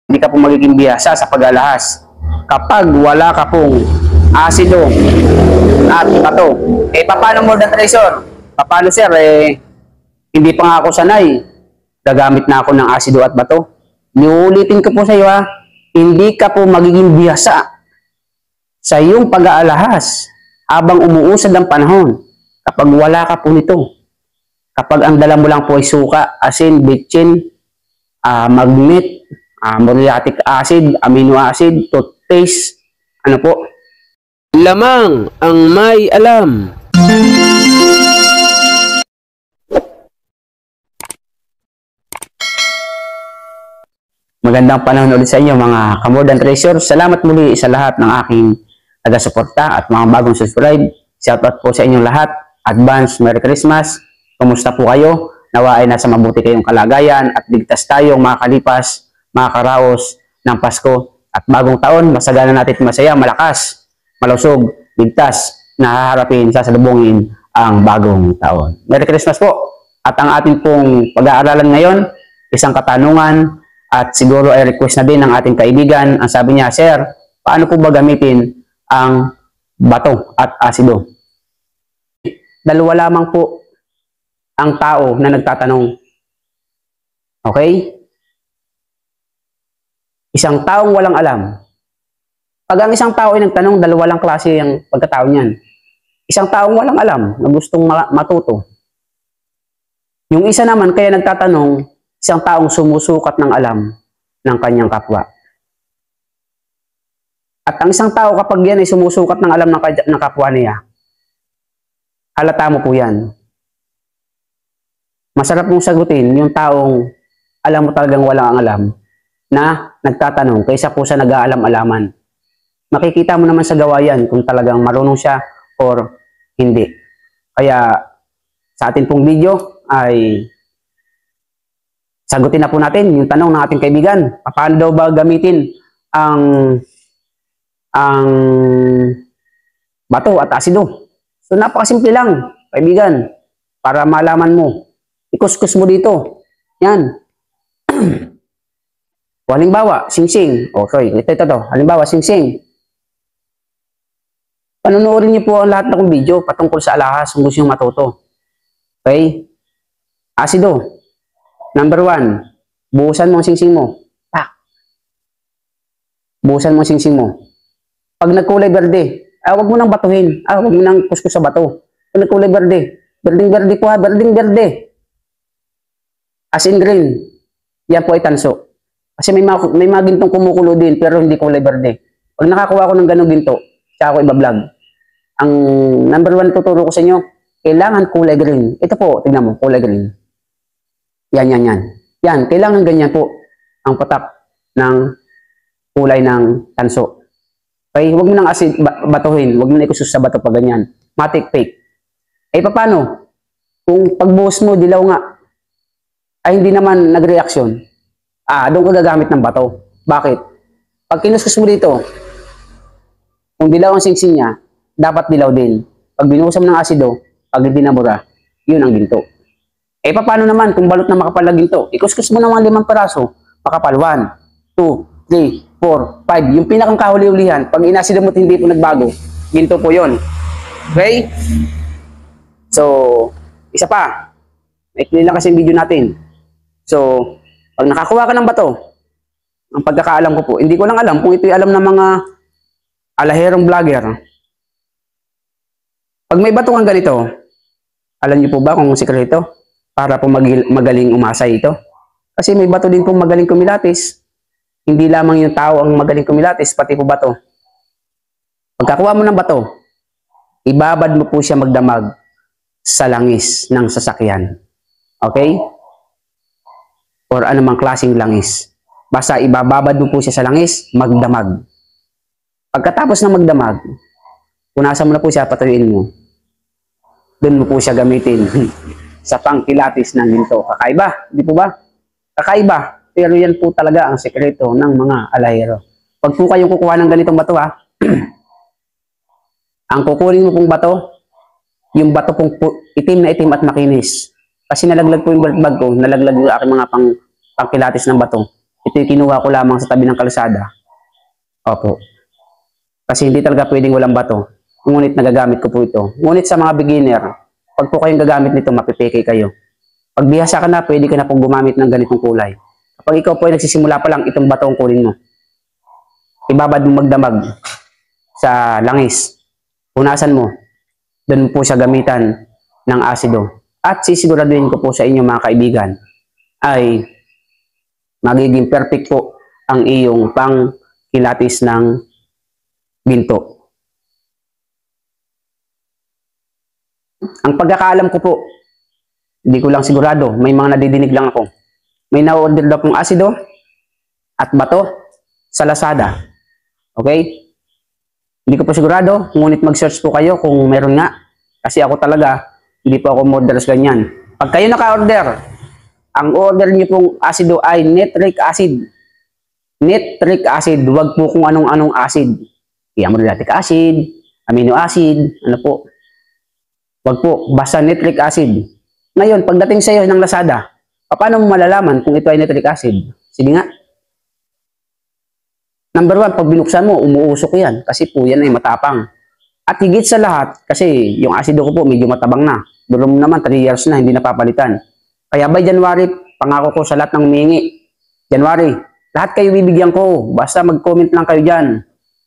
Hindi ka po magiging bihasa sa pag-alahas. Kapag wala ka pong asido at bato. Paano more than treasure? Paano sir? Hindi pa nga ako sanay. Gagamit na ako ng asido at bato. Niulitin ko po sa iyo hindi ka po magiging bihasa sa iyong pag-aalahas habang umuusad ang panahon kapag wala ka po nito. Kapag ang dala mo lang po ay suka, asin, bitchin, magnet, muriatic acid, amino acid, toothpaste, ano po? Lamang ang may alam. Magandang panahon ulit sa inyo mga ka-more than treasure. Salamat muli sa lahat ng aking taga-suporta at mga bagong subscribe. Shoutout po sa inyong lahat. Advance Merry Christmas. Kumusta po kayo? Nawa ay nasa mabuti kayong kalagayan at ligtas tayong makakalipas, makakaraos ng Pasko at bagong taon. Masagana natin masaya, malakas, malusog, ligtas na haharapin, sasalubungin ang bagong taon. Merry Christmas po. At ang ating pong pag-aaralan ngayon, isang katanungan at siguro ay request na din ng ating kaibigan. Ang sabi niya, Sir, paano po ba gamitin ang bato at asido? Dalawa lamang po ang tao na nagtatanong. Okay? Isang taong walang alam. Pag ang isang tao ay nagtanong, dalawa lang klase ang pagkatao niyan. Isang taong walang alam na gustong matuto. Yung isa naman, kaya nagtatanong, isang taong sumusukat ng alam ng kanyang kapwa. At ang isang tao kapag yan ay sumusukat ng alam ng kapwa niya, halata mo po yan. Masarap mong sagutin yung taong alam mo talagang wala ang alam na nagtatanong kaysa po sa nag-aalam-alaman. Makikita mo naman sa gawa yan kung talagang marunong siya or hindi. Kaya sa ating pong video ay sagutin na po natin yung tanong ng ating kaibigan. Paano daw ba gamitin ang bato at asido? So napakasimple lang, kaibigan. Para malaman mo, ikuskus mo dito. Yan. O halimbawa, sing-sing. Okay, ito. Halimbawa, sing-sing. Panunuorin niyo po ang lahat ng video patungkol sa alahas kung gusto nyo matuto. Okay? Asido. Number 1, buhusan mo ang sing-sing mo. Pak. Buhusan mo ang sing-sing mo. Pag nagkulay berde, wag mo nang batuhin. Wag mo nang kuskus sa bato. Pag nagkulay berde, berdeng-berde po berdeng-berde. As in green. Yan po ay tanso. Kasi may mga gintong kumukulo din pero hindi kulay berde. Pag nakakuha ko ng ganong ginto, siya ako ibablog. Ang number 1 tuturo ko sa inyo, kailangan kulay green. Ito po, tignan mo, kulay green. Yan. Yan, kailangan ganyan po ang patak ng kulay ng tanso. Okay, huwag mo nang batuhin, huwag mo na ikusus sa bato pag ganyan. Matic fake. Paano? Kung pagbuhos mo, dilaw nga, ay hindi naman nagreaksyon. Doon ko gagamit ng bato. Bakit? Pag kinuskus mo dito, kung dilaw ang singsing niya, dapat dilaw din. Pag binuhusan mo ng asido, pag hindi nabura, yun ang ginto. Paano naman kung balot na makapal na ginto? Ikuskus mo naman 5 peraso, makapal. 1, 2, 3, 4, 5. Yung pinakang kahuli-ulihan, pag inasido mo hindi po nagbago, ginto po yun. Okay? So, isa pa. Maikli lang kasi yung video natin. So, pag nakakuha ka ng bato, ang pagkakaalam ko po, hindi ko lang alam kung ito'y alam ng mga alaherong vlogger. Pag may bato kang ganito, alam niyo po ba kung sikreto? Para po magaling umasay ito. Kasi may bato din po magaling kumilatis. Hindi lamang yung tao ang magaling kumilatis, pati po bato. Pagkakuha mo ng bato, ibabad mo po siya magdamag sa langis ng sasakyan. Okay? Or anumang klaseng langis. Basta ibababad mo po siya sa langis, magdamag. Pagkatapos ng magdamag, punasan mo na po siya, patuyuin mo. Doon mo po siya gamitin sa pangkilatis ng ginto. Kakaiba, di po ba? Kakaiba, pero yan po talaga ang sekreto ng mga alahero. Pag po kayong kukuha ng ganitong bato ang kukunin mo pong bato, yung bato pong itim na itim at makinis. Kasi nalaglag po yung bag ko, nalaglag yung aking mga pangkilatis ng bato. Ito yung kinuha ko lamang sa tabi ng kalsada. Opo. Kasi hindi talaga pwedeng walang bato. Ngunit nagagamit ko po ito. Ngunit sa mga beginner, pag po kayong gagamit nito, mapipeke kayo. Pag bihasa ka na, pwede ka na pong gumamit ng ganitong kulay. Kapag ikaw po ay nagsisimula pa lang, itong bato ang kunin mo. Ibabad mo magdamag sa langis. Punasan mo. Doon po siya gamitan ng asido. At sisiguraduhin ko po sa inyo mga kaibigan, ay magiging perfect po ang iyong pangkilatis ng ginto. Ang pagkakaalam ko po, hindi ko lang sigurado, may mga nadidinig lang ako. May na-order daw pong asido at bato sa Lazada. Okay? Hindi ko po sigurado, ngunit mag-search po kayo kung meron nga. Kasi ako talaga, hindi po ako model sa ganyan. Pag kayo naka-order, ang order niyo pong asido ay nitric acid. Nitric acid, huwag po kung anong-anong acid. Hyaluronic acid, amino acid, ano po. Huwag po, basta nitric acid. Ngayon, pagdating sa iyo ng Lazada, paano mo malalaman kung ito ay nitric acid? Sige nga. Number 1, pag binuksan mo, umuusok yan. Kasi po yan ay matapang. At higit sa lahat, kasi yung asido ko po medyo matabang na. Durum naman, 3 years na, hindi napapalitan. Kaya by January, pangako ko sa lahat ng humingi. January, lahat kayo bibigyan ko. Basta mag-comment lang kayo dyan.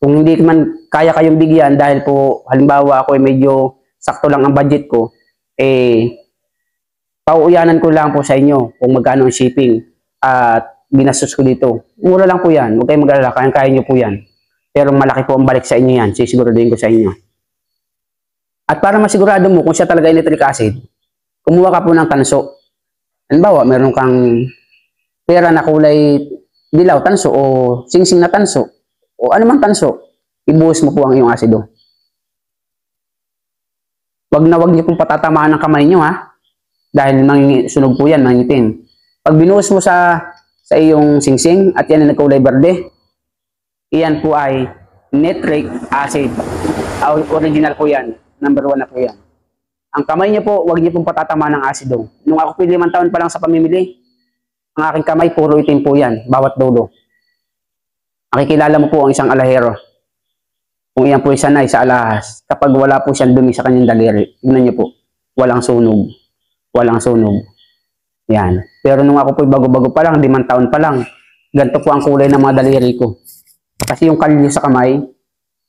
Kung hindi man kaya kayong bigyan, dahil po, halimbawa ako ay medyo sakto lang ang budget ko, pauuyanan ko lang po sa inyo kung magkano ang shipping at ginastos ko dito. Mura lang po yan. Huwag kayong mag-alala. Kaya nyo po yan. Pero malaki po ang balik sa inyo yan. Sisiguraduhin ko sa inyo. At para masigurado mo kung siya talaga ay nitric acid, kumuha ka po ng tanso. Halimbawa, meron kang pera na kulay dilaw tanso o singsing na tanso o anumang tanso, ibuhos mo po ang iyong asido. Wag niyo pong patatamaan ng kamay nyo ha. Dahil sunog po yan, mangitim. Pag binuhos mo sa iyong singsing at yan ay nagkulay berde, iyan po ay nitric acid. Original po yan. Number 1 na po yan. Ang kamay niyo po, wag niyo pong patatamaan ng asido. Nung ako po 5 taon pa lang sa pamimili, ang aking kamay puro itim po yan, bawat dulo. Makikilala mo po ang isang alahero. Kung iyan po ay sanay sa alahas, kapag wala po siyang dumi sa kanyang daliri, tignan niyo po, walang sunog. Walang sunog. Yan. Pero nung ako po bago-bago pa lang, 5 taon pa lang, ganito po ang kulay ng mga daliri ko. Kasi yung kalyo sa kamay,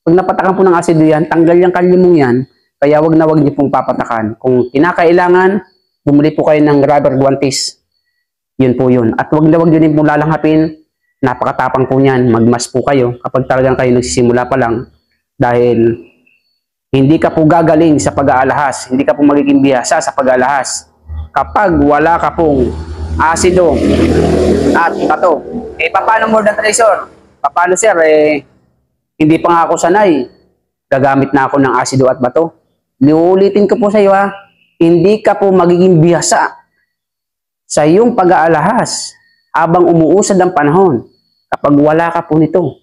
pag napatakan po ng asido yan, tanggal yung kalyo mong yan, kaya wag niyo pong papatakan. Kung kinakailangan, bumili po kayo ng rubber guantes. Yun po yun. At wag niyo din po lalanghapin, napakatapang po niyan, magmas po kayo kapag talagang kayo nagsisimula pa lang. Dahil hindi ka po gagaling sa pag-aalahas, hindi ka po magiging bihasa sa pag-aalahas kapag wala ka pong asido at bato. Paano more than treasure? Paano sir? Hindi pa nga ako sanay. Gagamit na ako ng asido at bato. Liulitin ko po sa iyo ha, hindi ka po magiging bihasa sa iyong pag-aalahas habang umuusad ang panahon kapag wala ka po nito.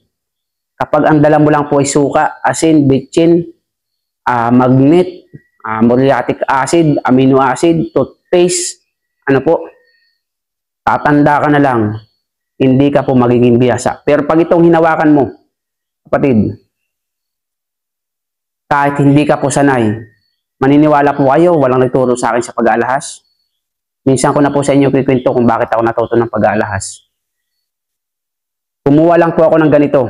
Kapag ang dala mo lang po ay suka, asin, bitchin, magnet, muriatic acid, amino acid, toothpaste, ano po, tatanda ka na lang, hindi ka po magiging bihasa. Pero pag itong hinawakan mo, kapatid, kahit hindi ka po sanay, maniniwala po kayo, walang nagturo sa akin sa pag-aalahas. Minsan ko na po sa inyo kikwento kung bakit ako natuto ng pag-aalahas. Kumuha lang po ako ng ganito,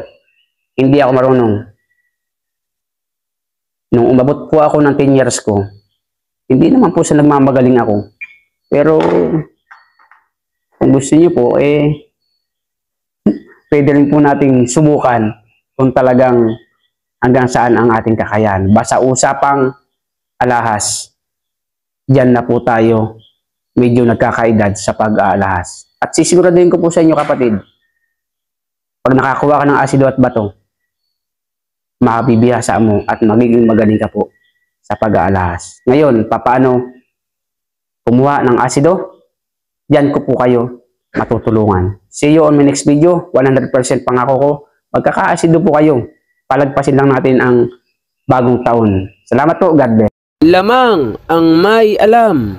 hindi ako marunong. Nung umabot po ako ng 10 years ko, hindi naman po sa nagmamagaling ako. Pero, kung gusto niyo po, pwede rin po nating subukan kung talagang hanggang saan ang ating kakayahan. Basta usapang alahas, diyan na po tayo medyo nagkakaedad sa pag-aalahas. At sisiguraduhin ko po sa inyo kapatid, pag nakakuha ka ng asido at bato, makabibihasa mo at magiging magaling ka po sa pag-aalahas. Ngayon, paano kumuha ng asido? Diyan ko po kayo matutulungan. See you on my next video. 100% pangako ko, magkaka-asido po kayo. Palagpasin lang natin ang bagong taon. Salamat po. God bless. Lamang ang may alam.